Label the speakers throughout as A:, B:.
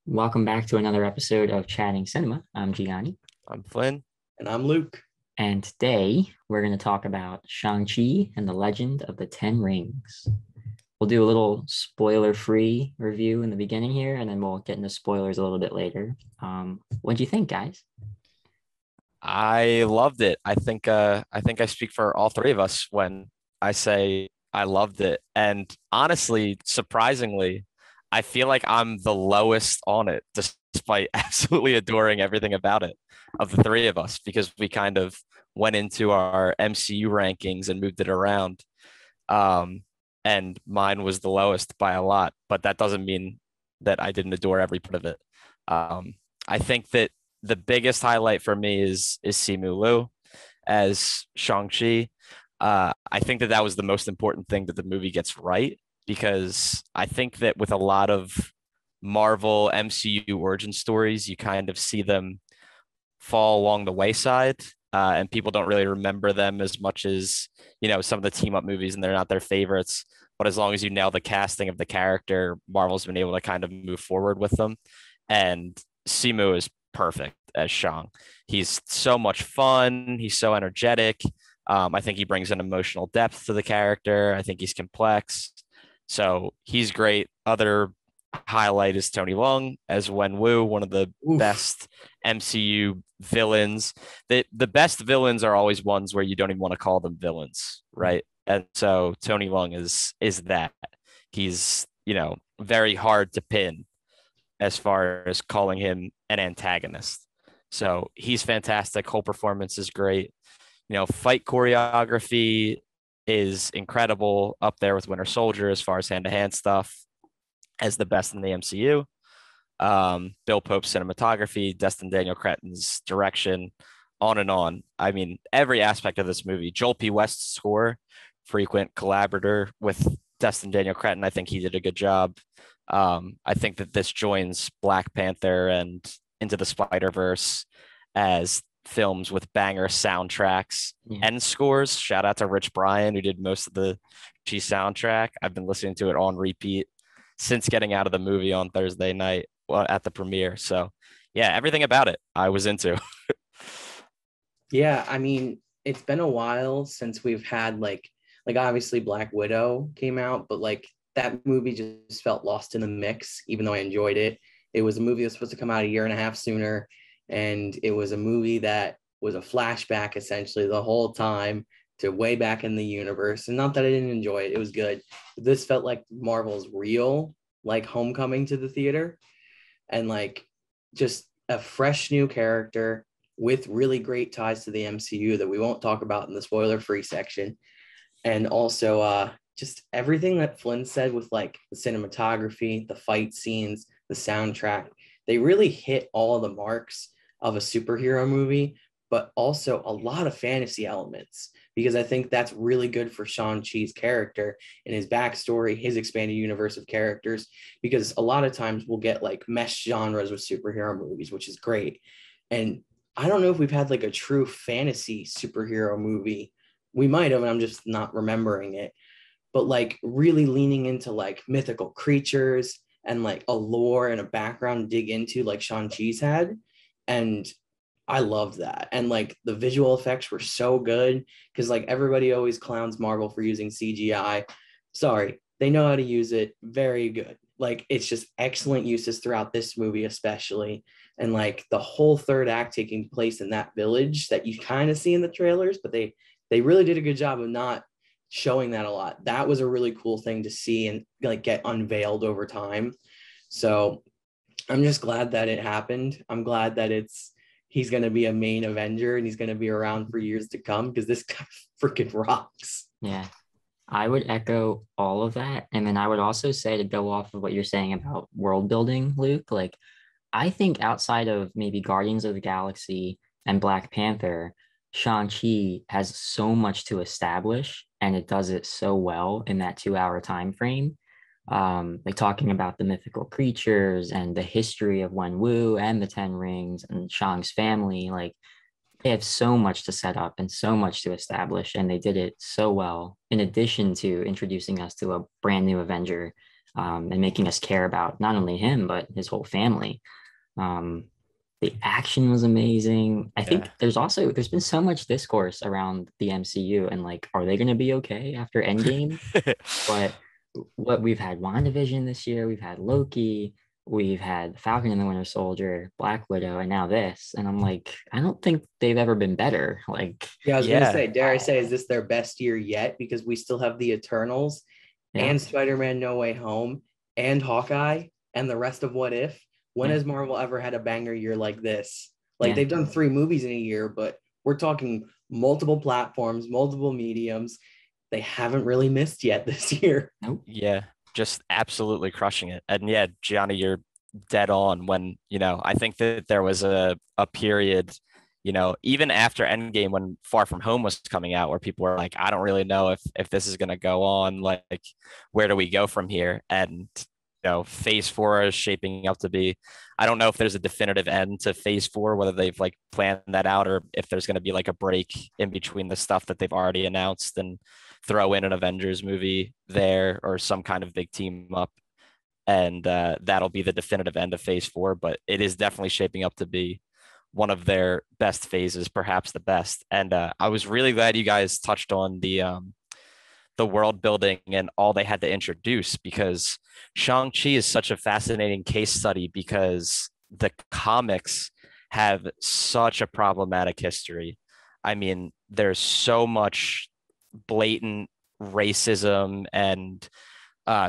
A: Welcome back to another episode of Chatting Cinema. I'm Gianni,
B: I'm Flynn.
C: And I'm Luke.
A: and today we're going to talk about Shang-Chi and the Legend of the Ten Rings. We'll do a little spoiler-free review in the beginning here, and then we'll get into spoilers a little bit later. What do you think, guys?
B: I loved it. I think I speak for all three of us when I say I loved it. And honestly, surprisingly, I feel like I'm the lowest on it, despite absolutely adoring everything about it of the three of us, because we kind of went into our MCU rankings and moved it around. Um, and mine was the lowest by a lot, but that doesn't mean that I didn't adore every part of it. I think that the biggest highlight for me is Simu Liu as Shang-Chi. I think that that was the most important thing that the movie gets right, because I think that with a lot of Marvel MCU origin stories, you kind of see them fall along the wayside, and people don't really remember them as much as some of the team up movies, and they're not their favorites. But as long as you nail the casting of the character, Marvel's been able to kind of move forward with them. And Simu is perfect as Shang. He's so much fun. He's so energetic. I think he brings an emotional depth to the character. I think he's complex. So he's great. Other highlight is Tony Leung as Wen Wu, one of the
C: Oof.
B: best MCU villains. The best villains are always ones where you don't even want to call them villains, right? And so Tony Leung is that. He's, very hard to pin as far as calling him an antagonist. So he's fantastic. Whole performance is great. Fight choreography is incredible, up there with Winter Soldier as far as hand to hand stuff, as the best in the MCU. Bill Pope's cinematography, Destin Daniel Cretton's direction, on and on. I mean, every aspect of this movie. Joel P. West's score, frequent collaborator with Destin Daniel Cretton. I think he did a good job. I think that this joins Black Panther and Into the Spider-Verse as films with banger soundtracks and scores. Shout out to Rich Brian, who did most of the G soundtrack. I've been listening to it on repeat since getting out of the movie on Thursday night at the premiere. So yeah, everything about it I was into.
C: Yeah, I mean, it's been a while since we've had like obviously Black Widow came out, but like that movie just felt lost in the mix, even though I enjoyed it. It was a movie that was supposed to come out a year and a half sooner, and it was a movie that was a flashback essentially the whole time to way back in the universe. And not that I didn't enjoy it, it was good. But this felt like Marvel's real, like homecoming to the theater, and like just a fresh new character with really great ties to the MCU that we won't talk about in the spoiler free section. And also just everything that Flynn said with like the cinematography, the fight scenes, the soundtrack, they really hit all of the marks of a superhero movie, but also a lot of fantasy elements, because I think that's really good for Shang-Chi's character and his backstory, his expanded universe of characters, because a lot of times we'll get like mesh genres with superhero movies, which is great. And I don't know if we've had like a true fantasy superhero movie. We might have, and I'm just not remembering it. But like really leaning into like mythical creatures and like a lore and a background to dig into like Shang-Chi's had. And I loved that. And like the visual effects were so good, because like everybody always clowns Marvel for using CGI. Sorry, they know how to use it very good. Like it's just excellent uses throughout this movie, especially. And like the whole third act taking place in that village that you kind of see in the trailers, but they really did a good job of not showing that a lot. That was a really cool thing to see and like get unveiled over time. So I'm just glad that it happened. I'm glad that he's going to be a main Avenger and he's going to be around for years to come, because this guy freaking rocks.
A: Yeah, I would echo all of that. And then I would also say, to go off of what you're saying about world building, Luke, like I think outside of maybe Guardians of the Galaxy and Black Panther, Shang-Chi has so much to establish, and it does it so well in that 2 hour time frame. Like talking about the mythical creatures and the history of Wen Wu and the Ten Rings and Shang's family. Like they have so much to set up and so much to establish, and they did it so well. In addition to introducing us to a brand new Avenger, and making us care about not only him but his whole family. Um, the action was amazing. I
B: Yeah.
A: think there's been so much discourse around the MCU and like, are they going to be okay after Endgame? But what we've had WandaVision this year, we've had Loki, we've had Falcon and the Winter Soldier, Black Widow, and now this. And I'm like, I don't think they've ever been better. Like,
C: Yeah, I was gonna
B: Yeah.
C: say, dare I say, is this their best year yet? Because we still have the Eternals
A: yeah,
C: and Spider-Man No Way Home and Hawkeye and the rest of What If. When
A: yeah,
C: has Marvel ever had a banger year like this? Like
A: yeah.
C: they've done 3 movies in a year, but we're talking multiple platforms, multiple mediums. They haven't really missed yet this year.
A: Nope.
B: Yeah, just absolutely crushing it. And yeah, Gianni, you're dead on when, I think that there was a period, even after Endgame when Far From Home was coming out where people were like, I don't really know if this is gonna go on, like where do we go from here? And phase four is shaping up to be, I don't know if there's a definitive end to phase four, whether they've like planned that out or if there's going to be like a break in between the stuff that they've already announced and throw in an Avengers movie there or some kind of big team up. And that'll be the definitive end of phase four. But it is definitely shaping up to be one of their best phases, perhaps the best. And I was really glad you guys touched on the world building and all they had to introduce because Shang-Chi is such a fascinating case study because the comics have such a problematic history. I mean, there's so much blatant racism and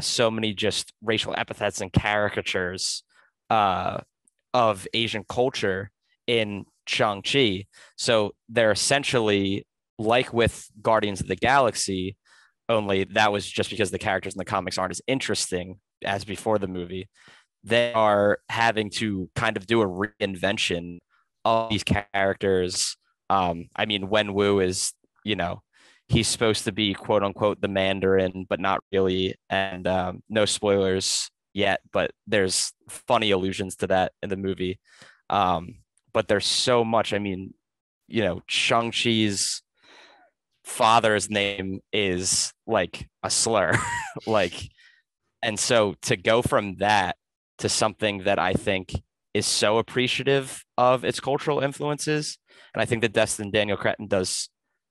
B: so many just racial epithets and caricatures uh, of Asian culture in Shang-Chi. So they're essentially like with Guardians of the Galaxy, only that was just because the characters in the comics aren't as interesting as before the movie. They are having to kind of do a reinvention of these characters. I mean, Wen Wu is, he's supposed to be quote unquote the Mandarin, but not really. And no spoilers yet, but there's funny allusions to that in the movie. Um, but there's so much. I mean, Shang-Chi's father's name is like a slur. like, and so to go from that to something that I think is so appreciative of its cultural influences. And I think that Destin Daniel Cretton does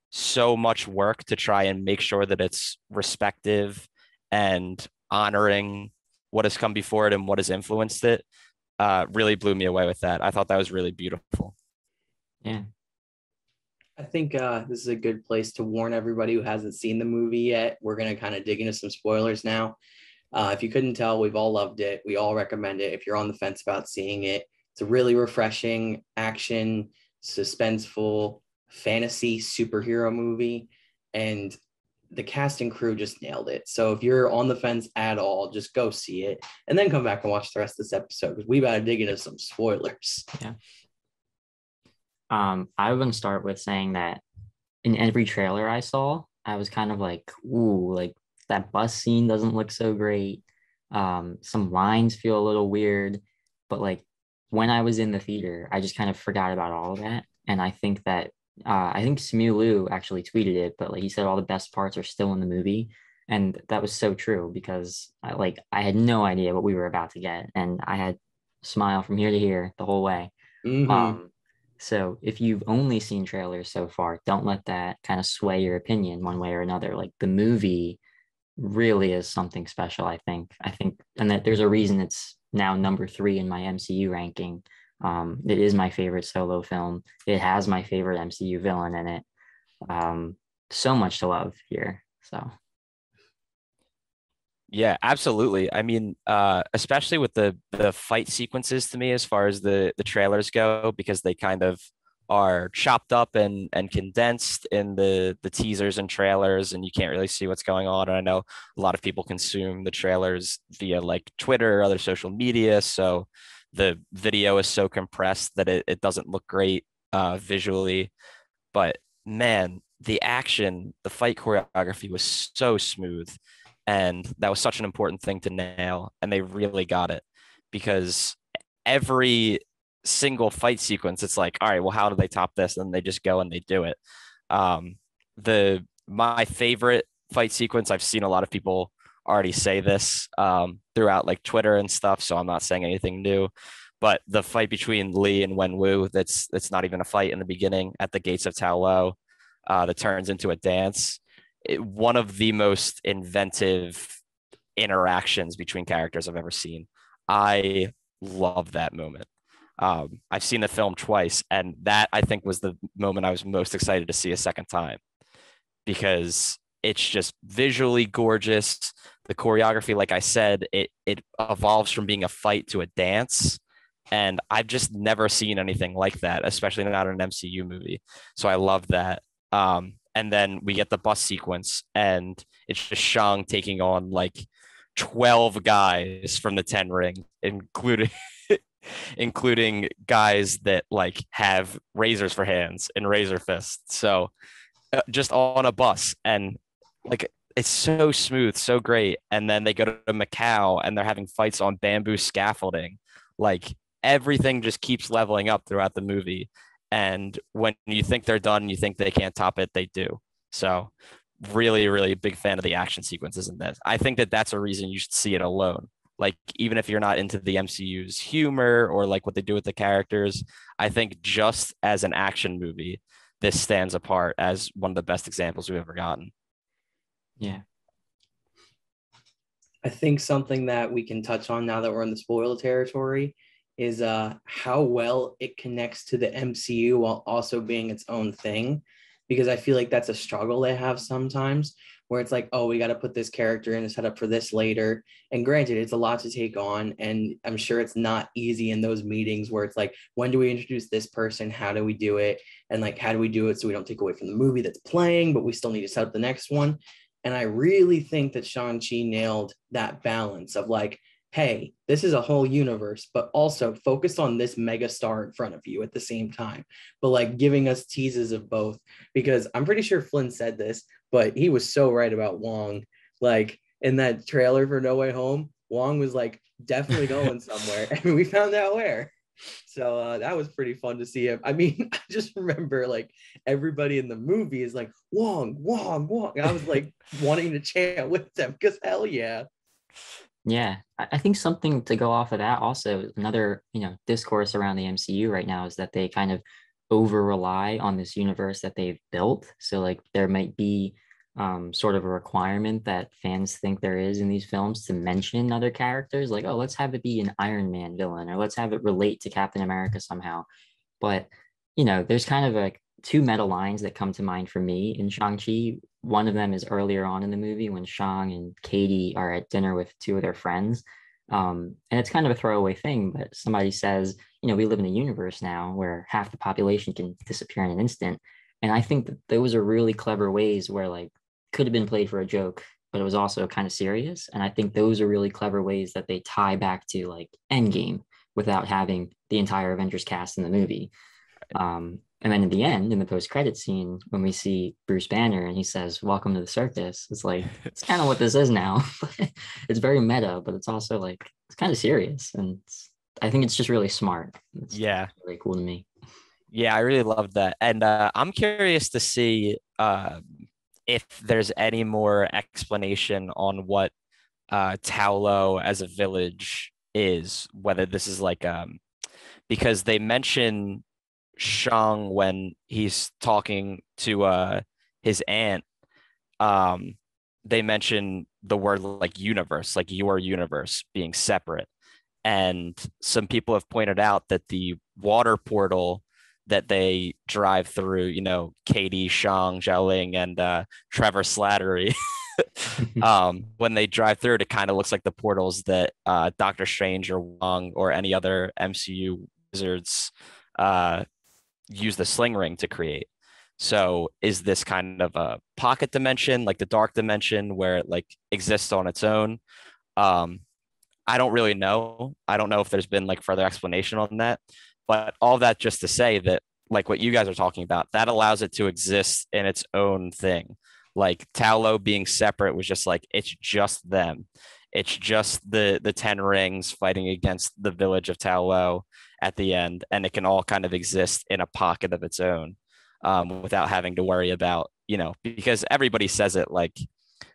B: so much work to try and make sure that it's respective and honoring what has come before it and what has influenced it. Really blew me away with that. I thought that was really beautiful.
A: Yeah.
C: I think this is a good place to warn everybody who hasn't seen the movie yet. We're going to kind of dig into some spoilers now. If you couldn't tell, we've all loved it. We all recommend it if you're on the fence about seeing it. It's a really refreshing action, suspenseful, fantasy superhero movie. And the cast and crew just nailed it. So if you're on the fence at all, just go see it and then come back and watch the rest of this episode because we about to dig into some spoilers.
A: Yeah. I want to start with saying that in every trailer I saw, I was kind of like, ooh, like that bus scene doesn't look so great. Some lines feel a little weird, but like when I was in the theater, I just kind of forgot about all of that. And I think Simu Liu actually tweeted it, but like he said all the best parts are still in the movie. And that was so true because I had no idea what we were about to get. And I had a smile from here to here the whole way.
C: Mm-hmm.
A: Um, so if you've only seen trailers so far, don't let that kind of sway your opinion one way or another. Like the movie really is something special, I think. And that there's a reason it's now number 3 in my MCU ranking. It is my favorite solo film. It has my favorite MCU villain in it. So much to love here. So
B: Yeah, absolutely. I mean, especially with the fight sequences to me as far as the trailers go, because they kind of are chopped up and condensed in the teasers and trailers, and you can't really see what's going on. And I know a lot of people consume the trailers via like Twitter or other social media, so the video is so compressed that it doesn't look great visually. But man, the action, the fight choreography was so smooth. And that was such an important thing to nail. And they really got it because every single fight sequence, it's like, all right, well, how do they top this? And they just go and they do it. The my favorite fight sequence, I've seen a lot of people already say this throughout like Twitter and stuff, so I'm not saying anything new. But the fight between Lee and Wenwu, that's not even a fight in the beginning at the gates of Ta Lo, that turns into a dance. One of the most inventive interactions between characters I've ever seen. I love that moment. I've seen the film twice, and that I think was the moment I was most excited to see a second time because it's just visually gorgeous. The choreography, like I said, it evolves from being a fight to a dance. And I've just never seen anything like that, especially not in an MCU movie. So I love that. And then we get the bus sequence, and it's just Shang taking on like 12 guys from the 10 ring, including including guys that like have razors for hands and razor fists. So just on a bus, and like it's so smooth, so great. And then they go to Macau and they're having fights on bamboo scaffolding. Like everything just keeps leveling up throughout the movie. And when you think they're done, you think they can't top it, they do. So really, really big fan of the action sequences in this. I think that that's a reason you should see it alone. Like even if you're not into the MCU's humor or like what they do with the characters, I think just as an action movie, this stands apart as one of the best examples we've ever gotten.
A: Yeah.
C: I think something that we can touch on now that we're in the spoiler territory is how well it connects to the MCU while also being its own thing. Because I feel like that's a struggle they have sometimes where it's like, oh, we got to put this character in and set up for this later. And granted, it's a lot to take on. And I'm sure it's not easy in those meetings where it's like, when do we introduce this person? How do we do it? And like, how do we do it so we don't take away from the movie that's playing, but we still need to set up the next one? And I really think that Shang-Chi nailed that balance of like, hey, this is a whole universe, but also focus on this mega star in front of you at the same time, but like giving us teases of both, because I'm pretty sure Flynn said this, but he was so right about Wong. Like in that trailer for No Way Home, Wong was like definitely going somewhere, and we found out where. So that was pretty fun to see him. I mean, I just remember like everybody in the movie is like Wong, Wong, Wong. And I was like wanting to chant with them because hell yeah.
A: Yeah, I think something to go off of that also, another, discourse around the MCU right now is that they kind of over rely on this universe that they've built. So like there might be sort of a requirement that fans think there is in these films to mention other characters, like, oh, let's have it be an Iron Man villain, or let's have it relate to Captain America somehow. But, there's kind of like two meta lines that come to mind for me in Shang-Chi. One of them is earlier on in the movie when Shang and Katie are at dinner with two of their friends. And it's kind of a throwaway thing, but somebody says, we live in a universe now where half the population can disappear in an instant. And I think that those are really clever ways where like could have been played for a joke, but it was also kind of serious. And I think those are really clever ways that they tie back to like Endgame without having the entire Avengers cast in the movie. And then in the end, in the post-credit scene, when we see Bruce Banner and he says, "Welcome to the circus," it's like, it's kind of what this is now. It's very meta, but it's also like, it's kind of serious. And I think it's just really smart. It's
B: Yeah.
A: really cool to me.
B: Yeah, I really love that. And I'm curious to see if there's any more explanation on what Ta Lo as a village is, whether this is like because they mention Shang when he's talking to his aunt. They mention the word like universe, like your universe being separate. And some people have pointed out that the water portal that they drive through, Katie, Shang, Xiaoling, and Trevor Slattery, when they drive through it, it kind of looks like the portals that Doctor Strange or Wong or any other MCU wizards use the sling ring to create. So is this kind of a pocket dimension, like the dark dimension, where it like exists on its own? I don't really know. I don't know if there's been like further explanation on that, but all that just to say that like what you guys are talking about, that allows it to exist in its own thing. Like Ta Lo being separate was just like, it's just them. It's just the 10 rings fighting against the village of Ta Lo at the end, and it can all kind of exist in a pocket of its own, without having to worry about, because everybody says it like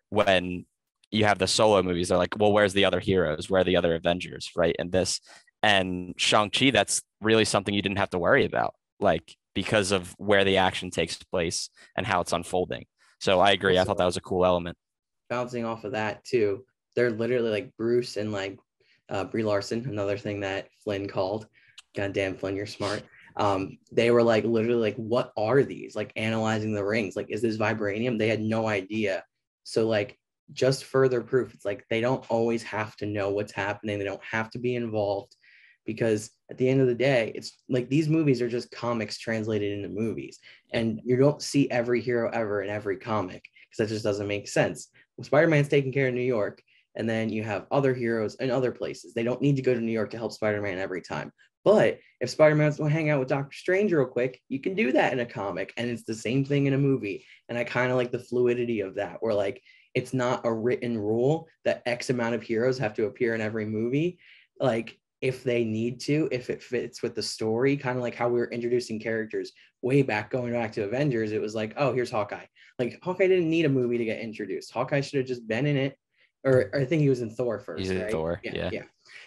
B: when you have the solo movies. They're like, well, where's the other heroes? Where are the other Avengers? Right. And this and Shang-Chi, that's really something you didn't have to worry about, like because of where the action takes place and how it's unfolding. So I agree. I thought that
C: Also,
B: was a cool element.
C: bouncing off of that too, they're literally like Bruce and like Brie Larson, another thing that Flynn called. God damn, Flynn, you're smart. They were like literally like, what are these? Like analyzing the rings. Like, is this vibranium? They had no idea. So like just further proof. It's like they don't always have to know what's happening. They don't have to be involved because at the end of the day, it's like these movies are just comics translated into movies. And you don't see every hero ever in every comic because that just doesn't make sense. Well, Spider-Man's taking care of New York, and then you have other heroes in other places. They don't need to go to New York to help Spider-Man every time. But if Spider-Man wants to hang out with Doctor Strange real quick, you can do that in a comic, and it's the same thing in a movie. And I kind of like the fluidity of that, where like it's not a written rule that X amount of heroes have to appear in every movie. Like if they need to, if it fits with the story, kind of like how we were introducing characters way back, going back to Avengers, it was like, oh, here's Hawkeye. Like Hawkeye didn't need a movie to get introduced. Hawkeye should have just been in it, or I think he was in Thor
B: He's
C: first,
B: in
C: right?
B: Thor.
C: Yeah,
B: Yeah.
C: yeah.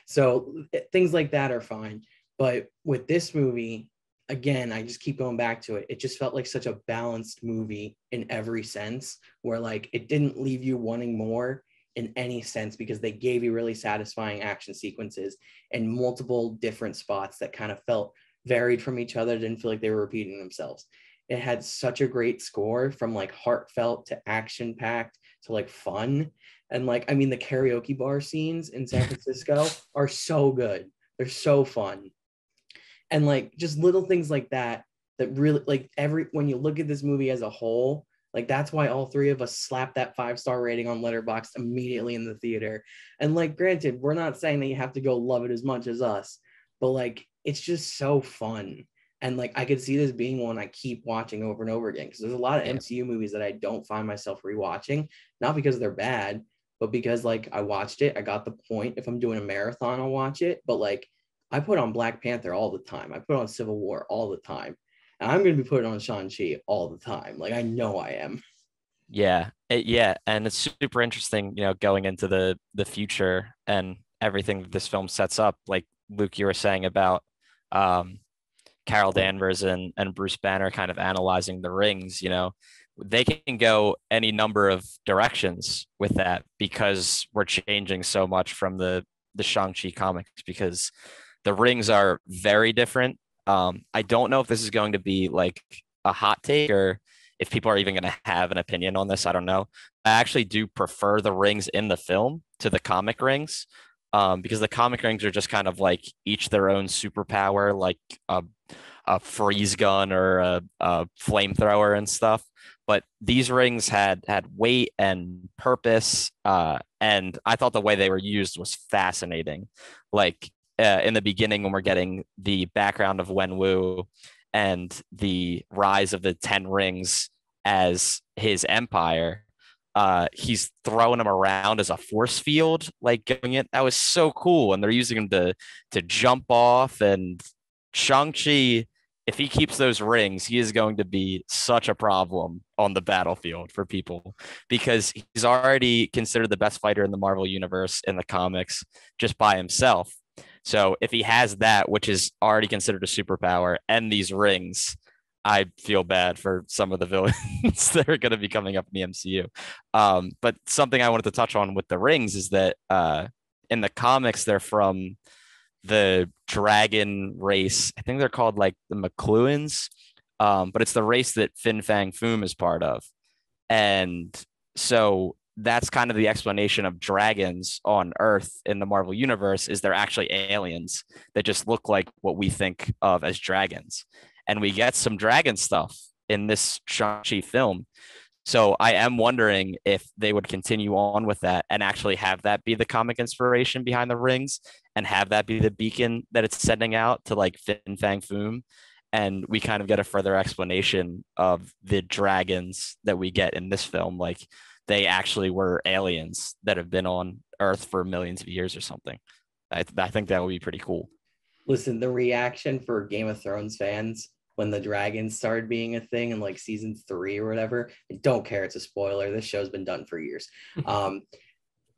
C: So things like that are fine. But with this movie, again, I just keep going back to it. It just felt like such a balanced movie in every sense, where like it didn't leave you wanting more in any sense because they gave you really satisfying action sequences and multiple different spots that kind of felt varied from each other, didn't feel like they were repeating themselves. It had such a great score, from like heartfelt to action packed to like fun. And like, I mean, the karaoke bar scenes in San Francisco are so good. They're so fun. And like just little things like that, that really like when you look at this movie as a whole, like that's why all three of us slapped that 5-star rating on Letterboxd immediately in the theater. And like, granted, we're not saying that you have to go love it as much as us, but like it's just so fun. And like I could see this being one I keep watching over and over again, because there's a lot of
B: Yeah.
C: MCU movies that I don't find myself rewatching, not because they're bad, but because like I watched it, I got the point. If I'm doing a marathon, I'll watch it. But like I put on Black Panther all the time. I put on Civil War all the time. And I'm going to be putting on Shang-Chi all the time. Like, I know I am.
B: Yeah, and it's super interesting, going into the future and everything that this film sets up. Like Luke, you were saying about um, Carol Danvers and Bruce Banner kind of analyzing the rings. They can go any number of directions with that because we're changing so much from the Shang-Chi comics, because the rings are very different. I don't know if this is going to be like a hot take or if people are even going to have an opinion on this. I don't know. I actually do prefer the rings in the film to the comic rings, because the comic rings are just kind of like each their own superpower, like a freeze gun or a flamethrower and stuff. But these rings had weight and purpose, and I thought the way they were used was fascinating. Like in the beginning, when we're getting the background of Wenwu and the rise of the Ten Rings as his empire, he's throwing them around as a force field, like going it. That was so cool, and they're using him to jump off. And Shang-Chi, if he keeps those rings, he is going to be such a problem on the battlefield for people, because he's already considered the best fighter in the Marvel universe in the comics just by himself. So if he has that, which is already considered a superpower, and these rings, I feel bad for some of the villains that are going to be coming up in the MCU. But something I wanted to touch on with the rings is that in the comics, they're from the dragon race. I think they're called like the McLuhans, but it's the race that Fin Fang Foom is part of. And so that's kind of the explanation of dragons on Earth in the Marvel universe, is they're actually aliens that just look like what we think of as dragons. And we get some dragon stuff in this Shang-Chi film. So I am wondering if they would continue on with that and actually have that be the comic inspiration behind the rings, and have that be the beacon that it's sending out to like Fin Fang Foom. And we kind of get a further explanation of the dragons that we get in this film. Like they actually were aliens that have been on Earth for millions of years or something. I think that would be pretty cool.
C: Listen, the reaction for Game of Thrones fans when the dragons started being a thing in like season 3 or whatever, I don't care. It's a spoiler. This show's been done for years.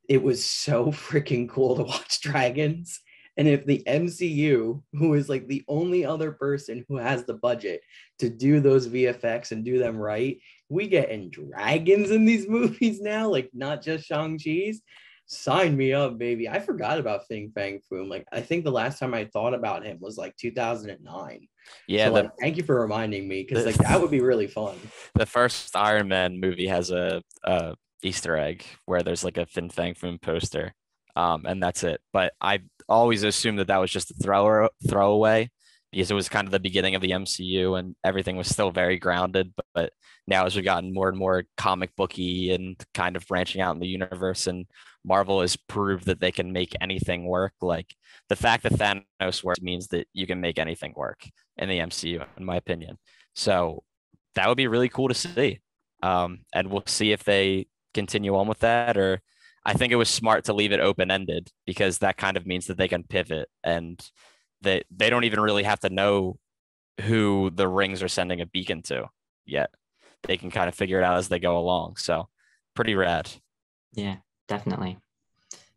C: it was so freaking cool to watch dragons. And if the MCU, who is like the only other person who has the budget to do those VFX and do them right, we getting dragons in these movies now, like not just Shang-Chi's. Sign me up, baby. I forgot about Fing Fang Foom. Like, I think the last time I thought about him was like 2009.
B: Yeah,
C: So, like, thank you for reminding me because, like, that
B: the
C: would be really fun.
B: the first Iron Man movie has a Easter egg where there's like a Fin Fang Foom poster, and that's it. But I always assumed that that was just a throwaway because it was kind of the beginning of the MCU and everything was still very grounded. But now as we've gotten more and more comic booky and kind of branching out in the universe, and Marvel has proved that they can make anything work. Like the fact that Thanos works means that you can make anything work in the MCU, in my opinion. So that would be really cool to see. And we'll see if they continue on with that, or I think it was smart to leave it open ended because that kind of means that they can pivot and they don't even really have to know who the rings are sending a beacon to yet. They can kind of figure it out as they go along. So pretty rad.
A: Yeah, definitely.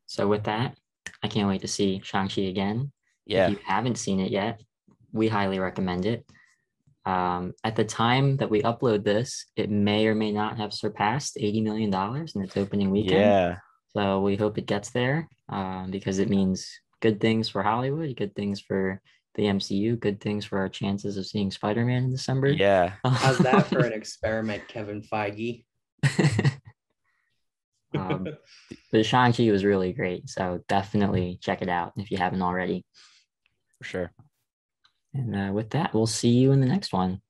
A: So with that, I can't wait to see Shang-Chi again.
B: Yeah.
A: If you haven't seen it yet, we highly recommend it. At the time that we upload this, it may or may not have surpassed $80 million in its opening weekend.
B: Yeah.
A: So we hope it gets there because it means good things for Hollywood, good things for the MCU, good things for our chances of seeing Spider-Man in December.
B: Yeah.
C: How's that for an experiment, Kevin Feige?
A: But Shang-Chi was really great. So definitely check it out if you haven't already.
B: For sure.
A: And with that, we'll see you in the next one.